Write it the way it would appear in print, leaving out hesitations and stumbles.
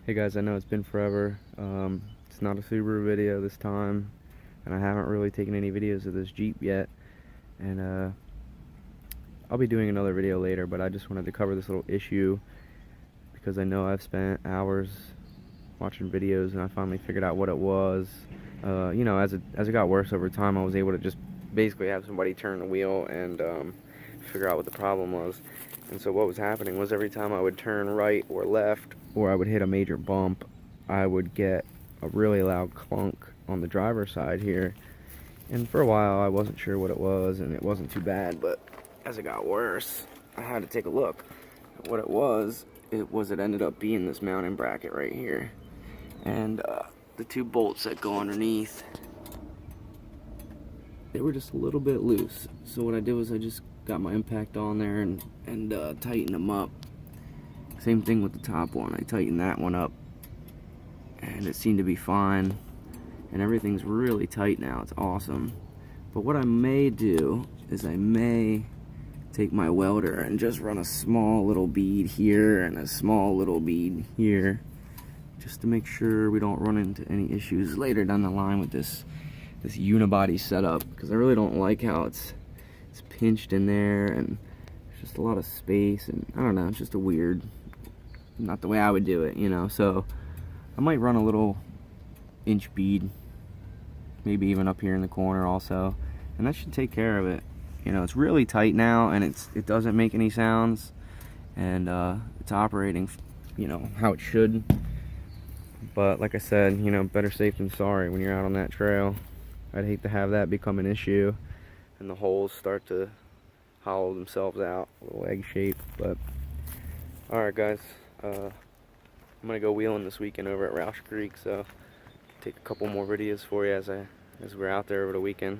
Hey guys, I know it's been forever. It's not a Subaru video this time, and I haven't really taken any videos of this Jeep yet. And I'll be doing another video later, but I just wanted to cover this little issue because I know I've spent hours watching videos, and I finally figured out what it was. You know, as it got worse over time, I was able to just basically have somebody turn the wheel and figure out what the problem was. And so what was happening was every time I would turn right or left, or I would hit a major bump, I would get a really loud clunk on the driver's side here. And for a while I wasn't sure what it was, and it wasn't too bad, but as it got worse, I had to take a look at what it was. It ended up being this mounting bracket right here. And the two bolts that go underneath, they were just a little bit loose. So what I did was I just got my impact on there and tightened them up. Same thing with the top one. I tightened that one up, and it seemed to be fine. And everything's really tight now. It's awesome. But what I may do is I may take my welder and just run a small little bead here and a small little bead here, just to make sure we don't run into any issues later down the line with this unibody setup, because I really don't like how it's pinched in there, and there's just a lot of space, and I don't know, it's just a weird, not the way I would do it, you know. So I might run a little inch bead, maybe even up here in the corner also, and that should take care of it. You know, it's really tight now, and it doesn't make any sounds, and it's operating, you know, how it should. But like I said, you know, better safe than sorry when you're out on that trail. I'd hate to have that become an issue and the holes start to hollow themselves out, a little egg shape. But alright guys, I'm gonna go wheeling this weekend over at Roush Creek, so take a couple more videos for you as we're out there over the weekend.